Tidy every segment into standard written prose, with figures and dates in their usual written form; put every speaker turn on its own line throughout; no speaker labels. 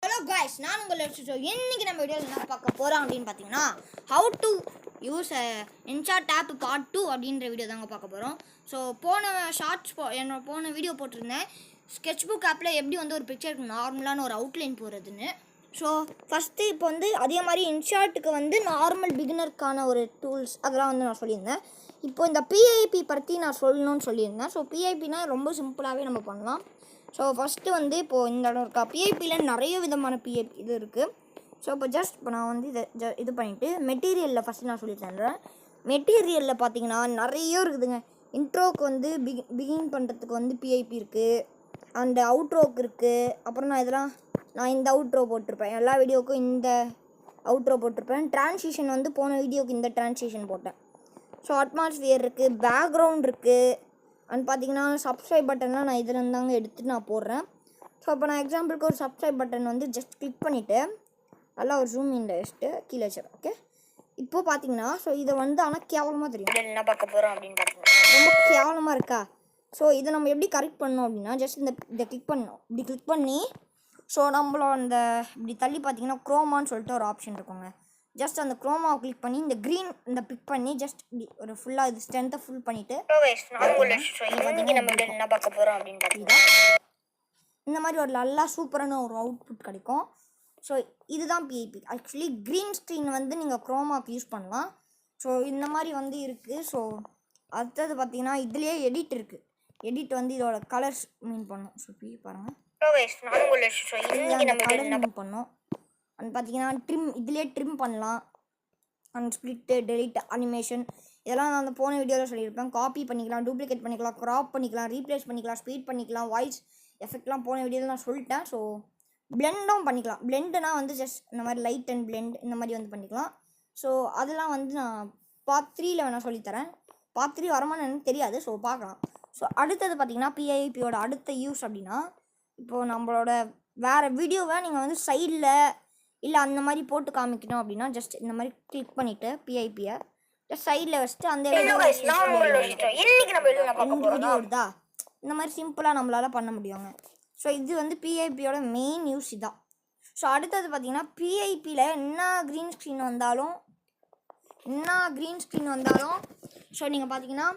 Hello guys, நான் உங்கள் இன்னைக்கு நம்ம வீடியோவில் என்ன பார்க்க போகிறோம் அப்படின்னு பார்த்தீங்கன்னா, how to use InShot app part 2 அப்படின்ற வீடியோ தாங்க பார்க்க போகிறோம். ஸோ போன வீடியோ போட்டிருந்தேன், ஸ்கெட்ச் புக் ஆப்பில் எப்படி வந்து ஒரு பிக்சருக்கு நார்மலான ஒரு அவுட்லைன் போடுறதுன்னு. ஸோ ஃபஸ்ட்டு இப்போ வந்து அதே மாதிரி இன்ஷாட்டுக்கு வந்து நார்மல் பிகினருக்கான ஒரு டூல்ஸ் அதெல்லாம் வந்து நான் சொல்லியிருந்தேன். இப்போ இந்த பிஐபி பற்றி நான் சொல்லணும்னு சொல்லியிருந்தேன். ஸோ பிஐபினா ரொம்ப சிம்பிளாகவே நம்ம பண்ணலாம். ஸோ ஃபஸ்ட்டு வந்து இப்போது இந்த இடம் இருக்கா, பிஐபியில் நிறைய விதமான பிஐபி இது இருக்குது. ஸோ இப்போ நான் வந்து இது பண்ணிவிட்டு மெட்டீரியலில் ஃபஸ்ட்டு நான் சொல்லி தந்துடுறேன். மெட்டீரியலில் பார்த்தீங்கன்னா நிறைய இருக்குதுங்க. இன்ட்ரோக்கு வந்து பிகின் பண்ணுறதுக்கு வந்து பிஐபி இருக்குது, அண்ட் அவுட்ரோக்கு இருக்குது. அப்புறம் நான் இந்த அவுட்ரோ போட்டிருப்பேன், எல்லா வீடியோவுக்கும் இந்த அவுட்ரோ போட்டிருப்பேன். ட்ரான்சிஷன் வந்து போன வீடியோவுக்கு இந்த ட்ரான்சிஷன் போட்டேன். ஸோ அட்மாஸ்ஃபியர் இருக்குது, பேக்ரவுண்ட் இருக்குது, அண்ட் பார்த்தீங்கன்னா சப்ஸ்கிரைப் பட்டன்லாம் நான் இதில் இருந்தாங்க எடுத்துகிட்டு நான் போடுறேன். ஸோ இப்போ நான் எக்ஸாம்பிளுக்கு ஒரு சப்ஸ்கிரைப் பட்டன் வந்து ஜஸ்ட் கிளிக் பண்ணிவிட்டு நல்லா ஒரு ஜூம் இன் வச்சுட்டு கீழே வச்சிடும். ஓகே, இப்போது பார்த்தீங்கன்னா ஸோ இதை வந்து ஆனால் கேவலமாக தெரியும். என்ன பார்க்க போகிறோம் அப்படின்னு பார்த்தீங்கன்னா ரொம்ப கேவலமாக இருக்கா. ஸோ இதை நம்ம எப்படி கரெக்ட் பண்ணோம் அப்படின்னா, ஜஸ்ட் இதை கிளிக் பண்ணணும். இப்படி கிளிக் பண்ணி ஸோ நம்மளோட அந்த இப்படி தள்ளி பார்த்தீங்கன்னா க்ரோமான்னு சொல்லிட்டு ஒரு ஆப்ஷன் இருக்குங்க. ஜஸ்ட் அந்த க்ரோமாவை கிளிக் பண்ணி இந்த பிக் பண்ணி ஜஸ்ட் ஒரு ஃபுல்லாக இது ஸ்ட்ரென்த்தை ஃபுல் பண்ணிவிட்டு என்ன பார்க்க போகிறோம் அப்படின்னு பார்த்தீங்கன்னா இந்த மாதிரி ஒரு நல்லா சூப்பரான ஒரு அவுட்புட் கிடைக்கும். ஸோ இதுதான் பிஐபி. ஆக்சுவலி க்ரீன் ஸ்க்ரீன் வந்து நீங்கள் க்ரோமாவுக்கு யூஸ் பண்ணலாம். ஸோ இந்த மாதிரி வந்து இருக்குது. ஸோ அடுத்தது பார்த்தீங்கன்னா இதுலேயே எடிட் இருக்குது. எடிட் வந்து இதோட கலர்ஸ் மீன் பண்ணும். ஸோ பாருங்கள், கலர் மீன் பண்ணோம். அண்ட் பார்த்தீங்கன்னா இதுலேயே ட்ரிம் பண்ணலாம், அண்ட் ஸ்ப்ளிட்டு, டெலிட், அனிமேஷன் இதெல்லாம் நான் அந்த போன வீடியோவில் சொல்லியிருப்பேன். காப்பி பண்ணிக்கலாம், டூப்ளிகேட் பண்ணிக்கலாம், க்ராப் பண்ணிக்கலாம், ரீப்ளேஸ் பண்ணிக்கலாம், ஸ்பீட் பண்ணிக்கலாம், வாய்ஸ் எஃபெக்ட்லாம் போன வீடியோவில் நான் சொல்லிட்டேன். ஸோ பிளெண்டும் பண்ணிக்கலாம். பிளெண்டுனா வந்து ஜஸ்ட் இந்த மாதிரி லைட் அண்ட் பிளெண்ட் இந்த மாதிரி வந்து பண்ணிக்கலாம். ஸோ அதெல்லாம் வந்து நான் பார்ட் 3ல் வேணால் சொல்லித்தரேன். பார்ட் 3 வரமான்னு எனக்கு தெரியாது. ஸோ பார்க்கலாம். ஸோ அடுத்தது பார்த்தீங்கன்னா பிஐபியோட அடுத்த யூஸ் அப்படின்னா, இப்போது நம்மளோட வேறு வீடியோவை நீங்கள் வந்து சைடில் இல்லை அந்த மாதிரி போட்டு காமிக்கணும் அப்படின்னா ஜஸ்ட் இந்த மாதிரி கிளிக் பண்ணிவிட்டு பிஐபியை ஜஸ்ட் சைடில் வச்சுட்டு அந்த வீடியோ வருதா இந்த மாதிரி சிம்பிளாக நம்மளால் பண்ண முடியுங்க. ஸோ இது வந்து பிஐபியோட மெயின் யூஸ் இதுதான். ஸோ அடுத்தது பார்த்தீங்கன்னா பிஐபியில் என்ன க்ரீன் ஸ்க்ரீன் வந்தாலும் ஸோ நீங்கள் பார்த்தீங்கன்னா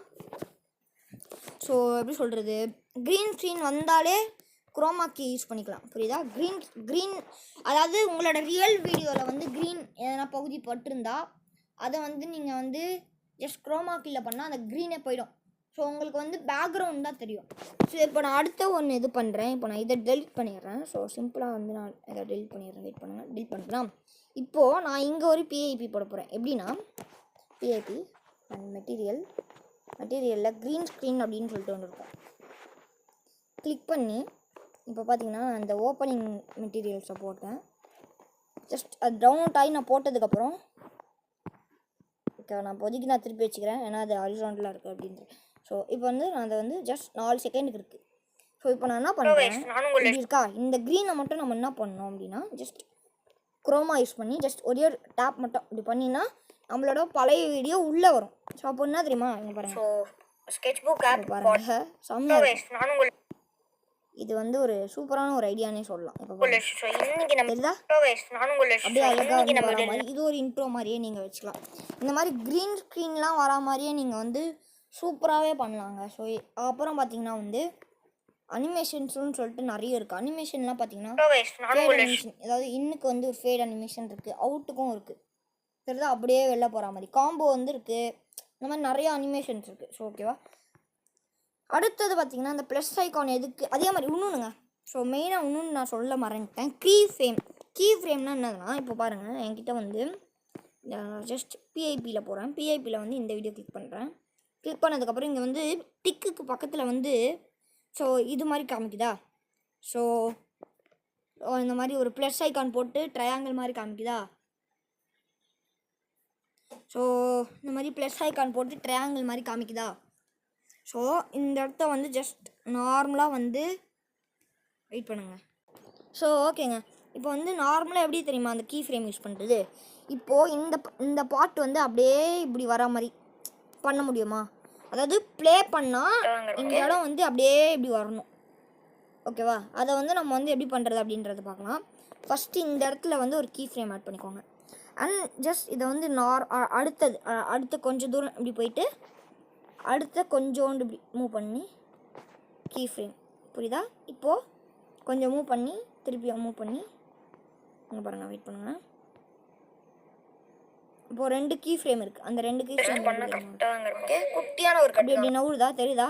ஸோ எப்படி சொல்கிறது, க்ரீன் ஸ்க்ரீன் வந்தாலே குரோமாக்கி யூஸ் பண்ணிக்கலாம். புரியுதா? க்ரீன் அதாவது உங்களோட ரியல் வீடியோவில் வந்து க்ரீன் எதனா பகுதி பட்டிருந்தா அதை வந்து நீங்கள் வந்து ஜஸ்ட் குரோமாக்கியில் பண்ணால் அந்த க்ரீனே போயிடும். ஸோ உங்களுக்கு வந்து பேக்ரவுண்ட் தான் தெரியும். ஸோ இப்போ நான் அடுத்த ஒன்று இது பண்ணுறேன். இப்போ நான் இதை டெலிட் பண்ணிடுறேன். ஸோ சிம்பிளாக வந்து நான் இதை டெலிட் பண்ணிடுறேன். வெயிட் பண்ணுங்கள், டெலிட் பண்ணுறேன். இப்போது நான் இங்கே ஒரு பிஐபி போட போகிறேன். எப்படின்னா பிஐபி அண்ட் மெட்டீரியலில் க்ரீன் ஸ்க்ரீன் அப்படின்னு சொல்லிட்டு ஒன்று இருக்கும். கிளிக் பண்ணி இப்போ பார்த்தீங்கன்னா அந்த ஓப்பனிங் மெட்டீரியல்ஸை போட்டேன். ஜஸ்ட் அது டவுன்லோட் ஆகி நான் போட்டதுக்கப்புறம் ஓகே, நான் இப்போதைக்கு நான் திருப்பி வச்சுக்கிறேன், ஏன்னா அது ஹாரிசான்டலாக இருக்குது அப்படின்ட்டு. ஸோ இப்போ வந்து நான் அதை வந்து ஜஸ்ட் 4 செகண்டுக்கு இருக்குது. ஸோ இப்போ நான் என்ன பண்ணுறேன், இப்படி இருக்கா, இந்த க்ரீனை மட்டும் நம்ம என்ன பண்ணோம் அப்படின்னா ஜஸ்ட் குரோமா யூஸ் பண்ணி ஜஸ்ட் ஒரே ஒரு டேப் மட்டும் இப்படி பண்ணினா நம்மளோட பழைய வீடியோ உள்ளே வரும். ஸோ அப்போ என்ன தெரியுமா, இங்கே பாருங்கள், ஸ்கெட்ச் புக் ஆப் பாருங்கள், செம்மையாக. இது வந்து ஒரு சூப்பரான ஒரு ஐடியானே சொல்லலாம். இப்போ அப்படியே அழகாக வர மாதிரி இது ஒரு இன்ட்ரோ மாதிரியே நீங்கள் வச்சுக்கலாம். இந்த மாதிரி க்ரீன் ஸ்க்ரீன்லாம் வரா மாதிரியே நீங்கள் வந்து சூப்பராகவே பண்ணலாங்க. ஸோ அப்புறம் பார்த்தீங்கன்னா வந்து அனிமேஷன்ஸ்னு சொல்லிட்டு நிறைய இருக்குது. அனிமேஷன்லாம் பார்த்தீங்கன்னா ஃபேட் அனிமேஷன், அதாவது இன்னுக்கு வந்து ஒரு ஃபேட் அனிமேஷன் இருக்குது, அவுட்டுக்கும் இருக்குது. தெரியுதா, அப்படியே வெளில போகிற மாதிரி காம்போ வந்து இருக்குது. இந்த மாதிரி நிறைய அனிமேஷன்ஸ் இருக்குது. ஸோ ஓகேவா. அடுத்தது பார்த்திங்கன்னா இந்த ப்ளஸ் ஐக்கான் எதுக்கு, அதே மாதிரி இன்னொன்றுங்க. ஸோ மெயினாக இன்னொன்று நான் சொல்ல மறந்துட்டேன், கீ ஃப்ரேம்னா என்னதுன்னா, இப்போ பாருங்கள் என்கிட்ட வந்து ஜஸ்ட் பிஐபியில் போகிறேன். பிஐபியில் வந்து இந்த வீடியோ கிளிக் பண்ணுறேன். கிளிக் பண்ணதுக்கப்புறம் இங்கே வந்து டிக்குக்கு பக்கத்தில் வந்து ஸோ இது மாதிரி காமிக்குதா. ஸோ இந்த மாதிரி ஒரு ப்ளஸ் ஐக்கான் போட்டு ட்ரையாங்கிள் மாதிரி காமிக்குதா. ஸோ இந்த மாதிரி ப்ளஸ் ஐக்கான் போட்டு ட்ரையாங்கிள் மாதிரி காமிக்குதா. ஸோ இந்த இடத்த வந்து ஜஸ்ட் நார்மலாக வந்து வெயிட் பண்ணுங்கள். ஸோ ஓகேங்க, இப்போ வந்து நார்மலாக எப்படி தெரியுமா அந்த கீ ஃப்ரேம் யூஸ் பண்ணுறது. இப்போது இந்த பாட்டு வந்து அப்படியே இப்படி வர மாதிரி பண்ண முடியுமா, அதாவது ப்ளே பண்ணால் இந்த இடம் வந்து அப்படியே இப்படி வரணும். ஓகேவா, அதை வந்து நம்ம வந்து எப்படி பண்ணுறது அப்படின்றத பார்க்கலாம். ஃபஸ்ட்டு இந்த இடத்துல வந்து ஒரு கீ ஃப்ரேம் ஆட் பண்ணிக்கோங்க. அண்ட் ஜஸ்ட் இதை வந்து அடுத்த கொஞ்சம் தூரம் இப்படி போயிட்டு அடுத்த கொஞ்சோண்டு இப்படி மூவ் பண்ணி கீ ஃப்ரேம். புரியுதா? இப்போது கொஞ்சம் மூவ் பண்ணி திருப்பி மூவ் பண்ணி அங்கே பாருங்கள், வெயிட் பண்ணுங்கள். இப்போது 2 கீ ஃப்ரேம் இருக்குது. அந்த 2 கீ ஃப்ரேம் குட்டியான ஒரு கட்டி இப்படி நவுறுதா தெரியுதா?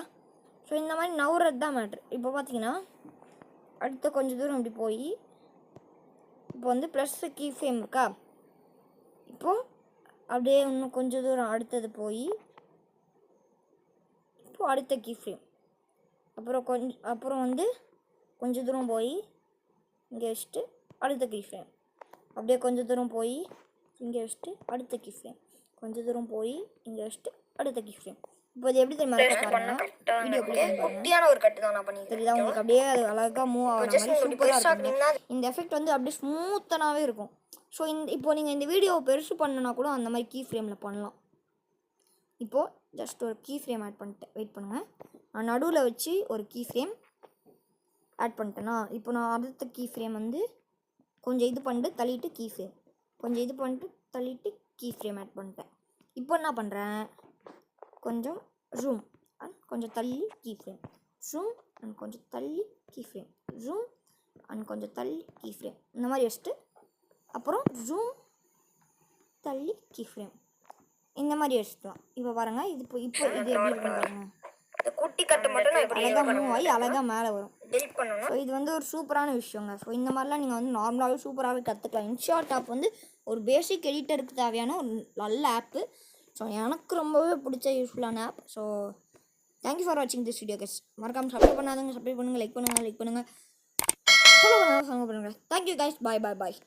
ஸோ இந்த மாதிரி நவுறது தான் மேட்ரு. இப்போ பார்த்தீங்கன்னா அடுத்த கொஞ்சம் தூரம் இப்படி போய் இப்போ வந்து ப்ளஸ் கீ ஃப்ரேம் இருக்கா, இப்போது அப்படியே இன்னும் கொஞ்சம் தூரம் அடுத்தது போய் இப்போது அடுத்த கீ ஃப்ரேம், அப்புறம் வந்து கொஞ்சம் தூரம் போய் இங்கே வச்சுட்டு அடுத்த கீ ஃப்ரேம், அப்படியே கொஞ்சம் தூரம் போய் இங்கே வச்சுட்டு அடுத்த கீ ஃப்ரேம், கொஞ்சம் தூரம் போய் இங்கே வச்சுட்டு அடுத்த கீ ஃப்ரேம். இப்போ இது எப்படி தெரியுமா வீடியோ குட்டியான ஒரு கட்டு தான் நான் பண்ணி தெரியுதா உங்களுக்கு? அப்படியே அது அழகாக மூவ் ஆகிற மாதிரி சூப்பராக இருக்கும். இந்த எஃபெக்ட் வந்து அப்படியே ஸ்மூத்தனாகவே இருக்கும். ஸோ இப்போ நீங்கள் இந்த வீடியோவை பெருசு பண்ணனா கூட அந்த மாதிரி கீ ஃப்ரேமில் பண்ணலாம். இப்போது ஜஸ்ட் ஒரு கீ ஃப்ரேம் ஆட் பண்ணிட்டேன். வெயிட் பண்ணுங்கள், நான் நடுவில் வச்சு ஒரு கீ ஃப்ரேம் ஆட் பண்ணிட்டேன்னா இப்போ நான் அடுத்த கீ ஃப்ரேம் வந்து கொஞ்சம் இது பண்ணிட்டு தள்ளிட்டு கீ ஃப்ரேம், கொஞ்சம் இது பண்ணிட்டு தள்ளிட்டு கீ ஃப்ரேம் ஆட் பண்ணிட்டேன். இப்போ என்ன பண்ணுறேன், கொஞ்சம் ஜூம் அண்ட் கொஞ்சம் தள்ளி கீ ஃப்ரேம், ஜூம் அண்ட் கொஞ்சம் தள்ளி கீ ஃப்ரேம், ஜூம் அண்ட் கொஞ்சம் தள்ளி கீ ஃப்ரேம், இந்த மாதிரி வச்சுட்டு அப்புறம் ஜூம் தள்ளி கீ ஃப்ரேம், இந்த மாதிரி வச்சுக்கலாம். இப்போ பாருங்கள், இது இப்போ இது எப்படி இருக்குன்னு பாருங்கள். குட்டி கட்டு மட்டும் அழகாக மூவ் ஆகி அழகாக மேலே வரும். ஸோ இது வந்து ஒரு சூப்பரான விஷயங்க. ஸோ இந்த மாதிரிலாம் நீங்கள் வந்து நார்மலாகவே சூப்பராகவே கற்றுக்கலாம். இன்ஷாட் ஆப் வந்து ஒரு பேசிக் எடிட்டருக்கு தேவையான ஒரு நல்ல ஆப்பு. ஸோ எனக்கு ரொம்பவே பிடிச்ச யூஸ்ஃபுல்லான ஆப். ஸோ தேங்க்யூ ஃபார் வாட்சிங் திஸ் வீடியோ கைஸ். மறக்காமல் சப்ஸ்கிரைப் பண்ணாதவங்க சப்ஸ்கிரைப் பண்ணுங்கள், லைக் பண்ணுங்கள், ஃபாலோ பண்ணுங்கள், தேங்க்யூ கைஸ், பாய்.